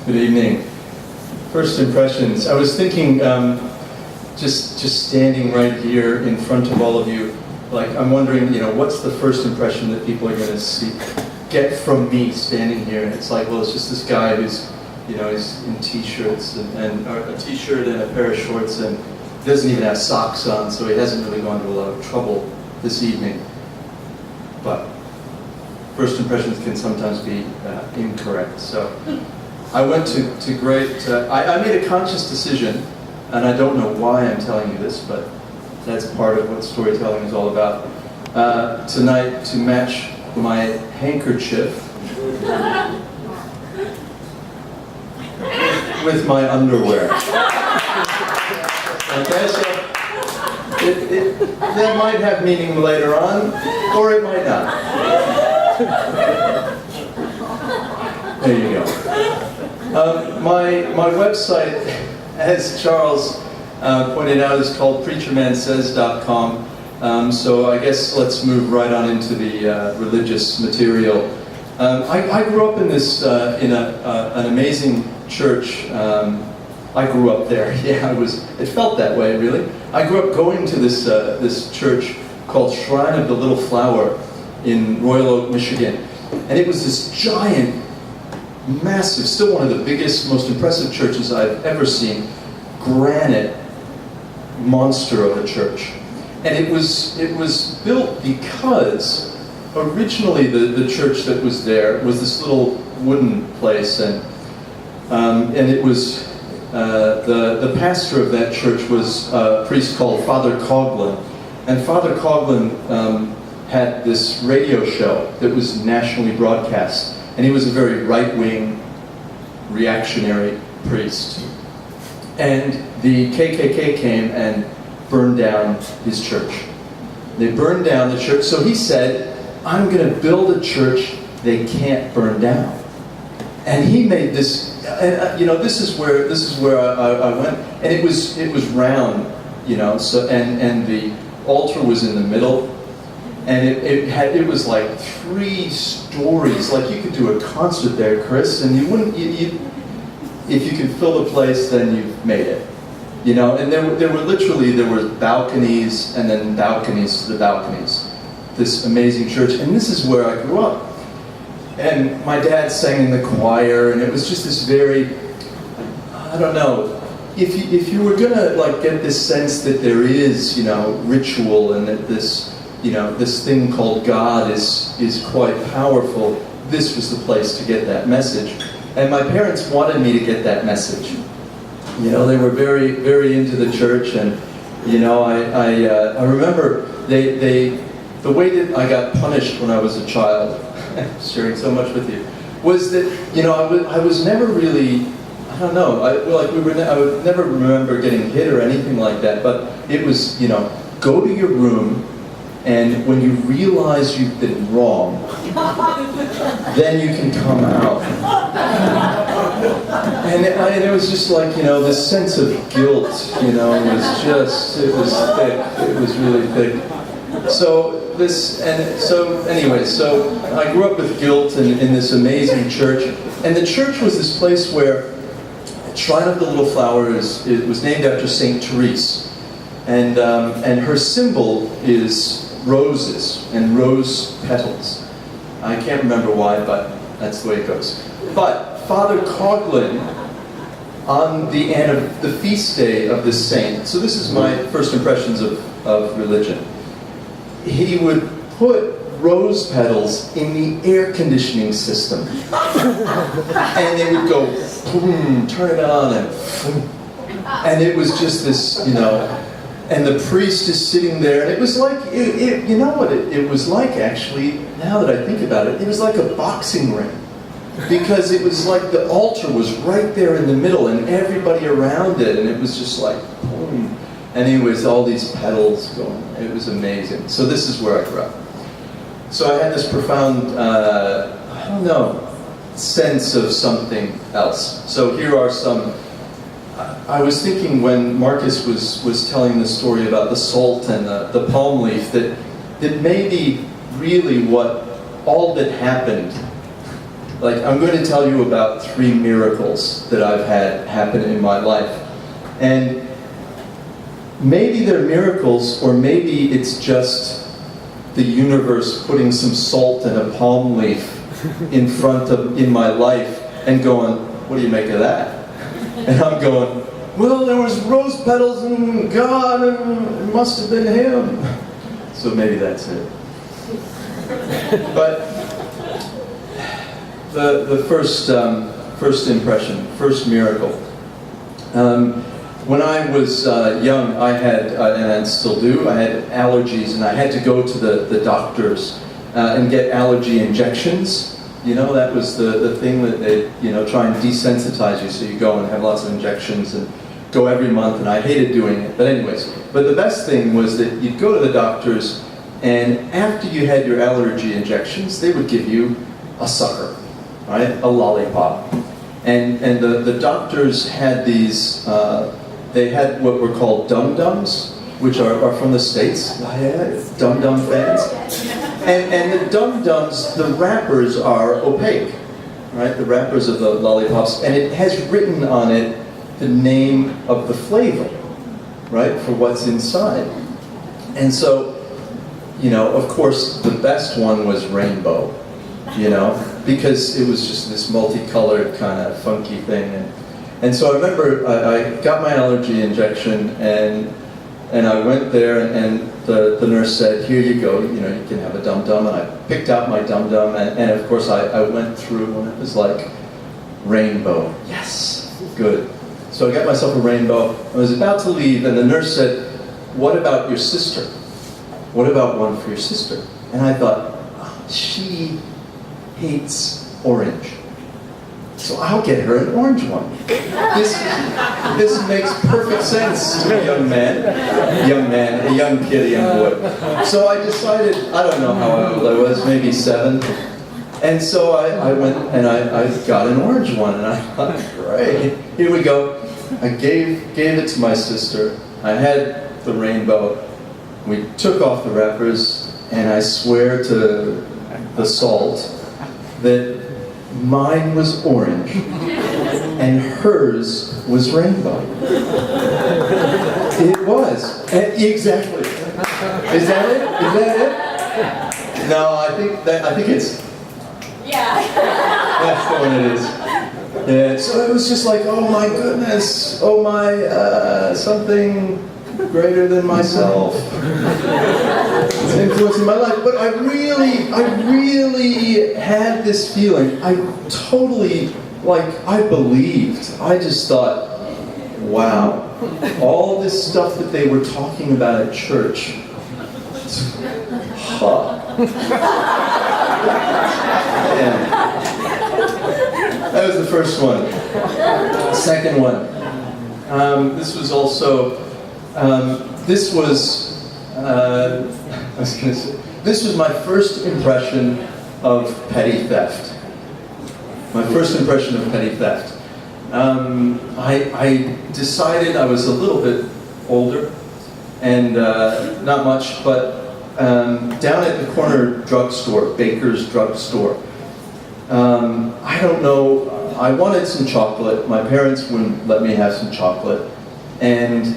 Good evening. First impressions. I was thinking, just standing right here in front of all of you, like I'm wondering, what's the first impression that people are going to get from me standing here? And it's like, well, it's just this guy who's, he's in t-shirts and or a t-shirt and a pair of shorts and doesn't even have socks on, so he hasn't really gone to a lot of trouble this evening. But first impressions can sometimes be incorrect. So I went to great, I made a conscious decision, and I don't know why I'm telling you this, but that's part of what storytelling is all about, tonight to match my handkerchief with my underwear. Okay, so that might have meaning later on, or it might not. There you go. My website, as Charles pointed out, is called preachermansays.com. So I guess let's move right on into the religious material. I grew up in this in an amazing church. I grew up there. Yeah, it felt that way, really. I grew up going to this church called Shrine of the Little Flower in Royal Oak, Michigan. And it was this giant, massive, still one of the biggest, most impressive churches I've ever seen, granite monster of a church. And it was built because originally the church that was there was this little wooden place, and it was the pastor of that church was a priest called Father Coughlin, and Father Coughlin had this radio show that was nationally broadcast, and he was a very right-wing, reactionary priest. And the KKK came and burned down his church. They burned down the church, so he said, I'm going to build a church they can't burn down. And he made this, this is where I went, and it was round, so and the altar was in the middle, and it was like 3 stories, like you could do a concert there, Chris, and you wouldn't, if you could fill the place, then you've made it, and there were balconies, and then balconies to the balconies, this amazing church, and this is where I grew up. And my dad sang in the choir, and it was just this very, I don't know, if you were gonna get this sense that there is, ritual, and that this, this thing called God is quite powerful, this was the place to get that message. And my parents wanted me to get that message. They were very, very into the church, and I remember the way that I got punished when I was a child, sharing so much with you, was that I was never really, I don't know, I would never remember getting hit or anything like that, but it was, go to your room, and when you realize you've been wrong, then you can come out. And it was just like, this sense of guilt, it was thick, it was really thick. So I grew up with guilt in this amazing church, and the church was this place where Shrine of the Little Flower it was named after Saint Therese, and her symbol is roses and rose petals. I can't remember why, but that's the way it goes. But Father Coughlin, on the feast day of this saint, so this is my first impressions of religion, he would put rose petals in the air conditioning system. And they would go, boom, turn it on, and it was just this, and the priest is sitting there, and it was like, it was like, actually, now that I think about it, it was like a boxing ring. Because it was like the altar was right there in the middle, and everybody around it, and it was just like, boom. Anyways, all these petals going, it was amazing. So this is where I grew up. So I had this profound, sense of something else. So here are some, I was thinking when Marcus was telling the story about the salt and the palm leaf, that maybe really what all that happened Like, I'm going to tell you about 3 miracles that I've had happen in my life. And maybe they're miracles, or maybe it's just the universe putting some salt and a palm leaf in my life and going, what do you make of that? And I'm going, well, there was rose petals and God, and it must have been him. So maybe that's it. But the first impression, first miracle. When I was young, I had, and I still do, I had allergies, and I had to go to the doctors and get allergy injections. You know, that was the thing that they, try and desensitize you, so you go and have lots of injections and go every month, and I hated doing it. But anyways, but the best thing was that you'd go to the doctors, and after you had your allergy injections, they would give you a sucker, right? A lollipop. And the doctors had these, they had what were called dum-dums, which are from the States. Dum-dum fans. And the dum-dums, the wrappers are opaque, right? The wrappers of the lollipops, and it has written on it the name of the flavor, right, for what's inside. And so, of course, the best one was rainbow, because it was just this multicolored kind of funky thing. And so I remember I got my allergy injection, and I went there, and the nurse said, here you go, you can have a dum-dum. And I picked out my dum-dum, and of course I went through, and it was like, rainbow, yes, good. So I got myself a rainbow. I was about to leave, and the nurse said, what about your sister? What about one for your sister? And I thought, she hates orange, so I'll get her an orange one. This makes perfect sense to a young man, a young kid, a young boy. So I decided, I don't know how old I was, maybe 7. And so I went and I got an orange one, and I thought, great, here we go. I gave it to my sister. I had the rainbow. We took off the wrappers, and I swear to the salt that mine was orange and hers was rainbow. It was. Exactly. Is that it? Is that it? No, I think it's... Yeah. That's the one it is. Yeah, so it was just like, oh my goodness, oh my, something greater than myself. It's influencing my life. But I really had this feeling. I totally, I believed. I just thought, wow, all this stuff that they were talking about at church, yeah. That was the first one. Second one. This was also, this was my first impression of petty theft. My first impression of petty theft. I decided, I was a little bit older, and not much, but down at the corner drugstore, Baker's drugstore, I don't know, I wanted some chocolate. My parents wouldn't let me have some chocolate. And,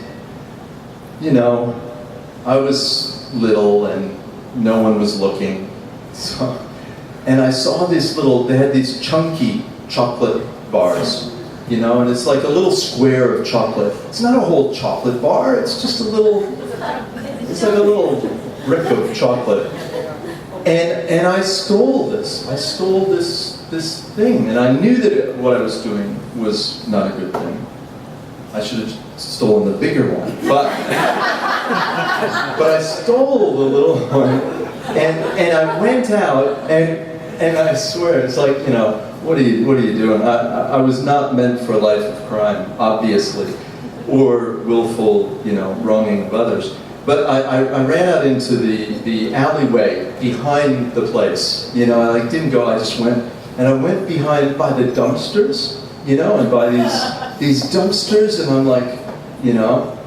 I was little and no one was looking. So, and I saw they had these chunky chocolate bars, and it's like a little square of chocolate. It's not a whole chocolate bar, it's just it's like a little brick of chocolate. And I stole this. I stole this thing, and I knew that what I was doing was not a good thing. I should have stolen the bigger one, but I stole the little one, and I went out, and I swear it's like, what are you doing? I was not meant for a life of crime, obviously, or willful, wronging of others. But I ran out into the alleyway behind the place. I didn't go, I just went, and I went by the dumpsters, and by these dumpsters, and I'm like,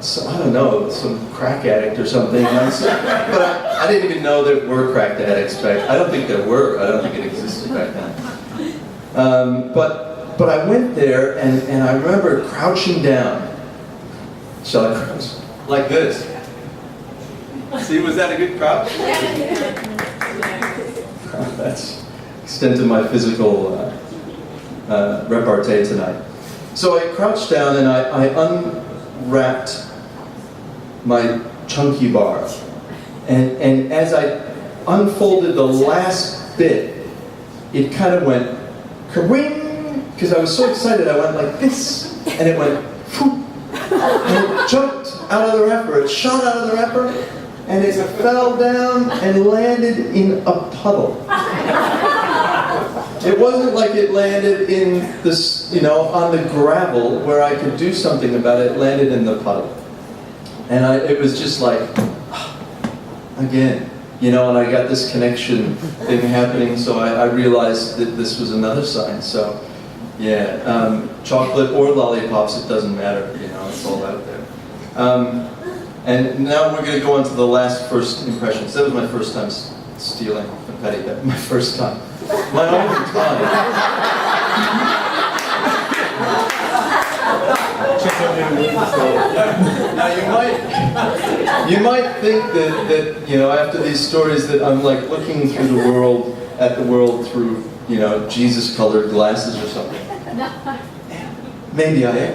so, I don't know, some crack addict or something. But I didn't even know there were crack addicts back. I don't think there were. I don't think it existed back then. But I went there, and I remember crouching down. Shall I crouch? Like this. See, was that a good crouch? That's the extent of my physical repartee tonight. So I crouched down and I unwrapped my chunky bar. And as I unfolded the last bit, it kind of went ka-ring, because I was so excited I went like this, and it went poof, and it jumped out of the wrapper, it shot out of the wrapper, and it fell down and landed in a puddle. It wasn't like it landed in this, on the gravel where I could do something about it. It landed in the puddle. And it was just like, again, and I got this connection thing happening, so I realized that this was another sign. So, yeah, chocolate or lollipops, it doesn't matter, it's all out there. And now we're going to go on to the last first impressions. That was my first time stealing confetti. My first time. My only time. Now you might think that after these stories that I'm like looking through the world at the world through Jesus-colored glasses or something. Maybe I am.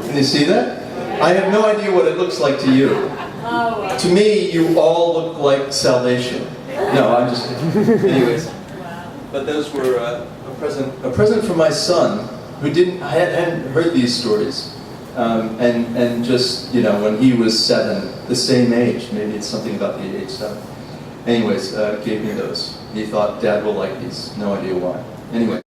Can you see that? I have no idea what it looks like to you. To me, you all look like salvation. No, I'm just kidding. Anyways, but those were a present from my son, who hadn't heard these stories, and just when he was 7, the same age. Maybe it's something about the age stuff. Anyways, gave me those. He thought Dad will like these. No idea why. Anyway.